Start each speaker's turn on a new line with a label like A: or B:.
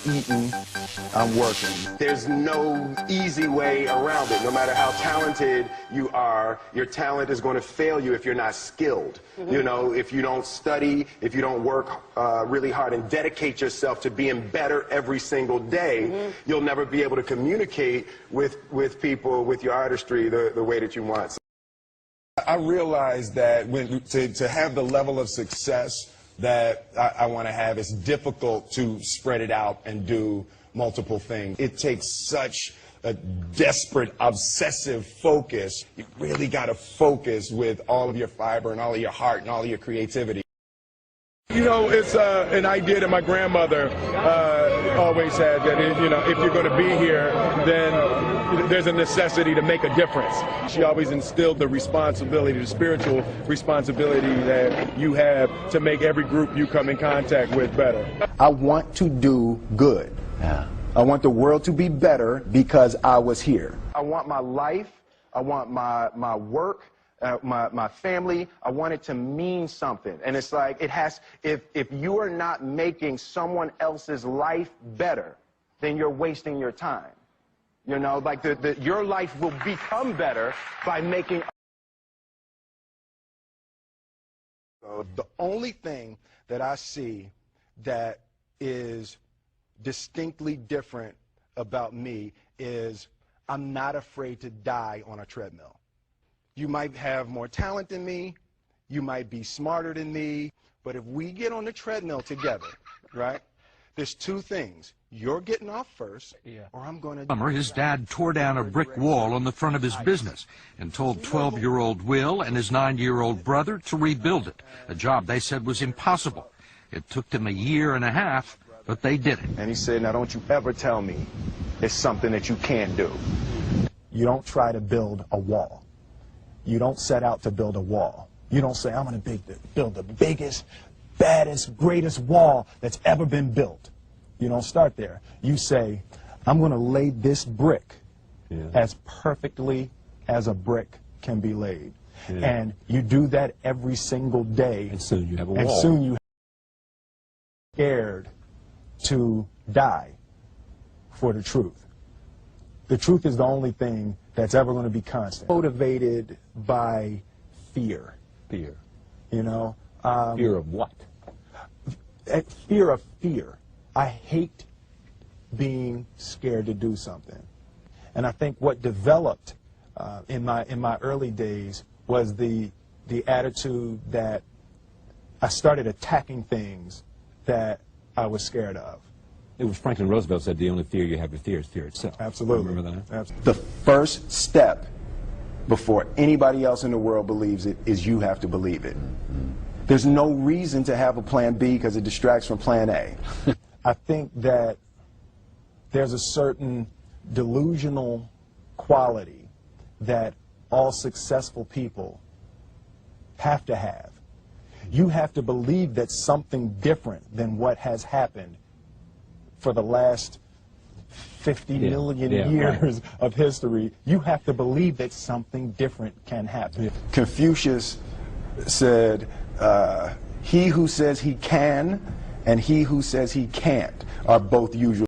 A: eating, I'm working.
B: There's no easy way around it. No matter how talented you are, your talent is going to fail you if you're not skilled. You know, if you don't study, if you don't work really hard and dedicate yourself to being better every single day, you'll never be able to communicate with people, with your artistry, the way that you want.
C: I realized that to have the level of success that I want to have, it's difficult to spread it out and do multiple things. It takes such a desperate, obsessive focus. You really got to focus with all of your fiber and all of your heart and all of your creativity.
D: You know, it's an idea that my grandmother always had, that you know, if you're going to be here, then there's a necessity to make a difference. She always instilled the responsibility, the spiritual responsibility that you have to make every group you come in contact with better.
A: I want to do good. Yeah. I want the world to be better because I was here. I want my life, I want my work, my family, I want it to mean something. And it's like, it has, if you are not making someone else's life better, then you're wasting your time. You know, like your life will become better by making.
C: So the only thing that I see that is distinctly different about me is I'm not afraid to die on a treadmill. You might have more talent than me, you might be smarter than me, but if we get on the treadmill together, right, there's two things. You're getting off first, or I'm going to...
E: His dad tore down a brick wall on the front of his business and told 12-year-old Will and his 9-year-old brother to rebuild it, a job they said was impossible. It took them 1.5 years, but they did it.
A: And he said, now don't you ever tell me it's something that you can't do. You don't try to build a wall. You don't set out to build a wall. You don't say, I'm going to build the biggest, baddest, greatest wall that's ever been built. You don't start there. You say, I'm going to lay this brick as perfectly as a brick can be laid. And you do that every single day.
F: And soon you have a wall.
A: And soon you are scared to die for the truth. The truth is the only thing that's ever going to be constant. Motivated by fear.
F: Fear.
A: You know?
F: Fear of what?
A: Fear of fear. I hate being scared to do something. And I think what developed in my early days was the attitude that I started attacking things that I was scared of.
F: It was Franklin Roosevelt said the only fear you have to fear is fear itself.
A: Absolutely.
F: Remember that?
A: Absolutely. The first step before anybody else in the world believes it is you have to believe it. There's no reason to have a plan B because it distracts from plan A. I think that there's a certain delusional quality that all successful people have to have. You have to believe that something different than what has happened for the last 50 million years of history. You have to believe that something different can happen. Confucius said, he who says he can and he who says he can't are both usually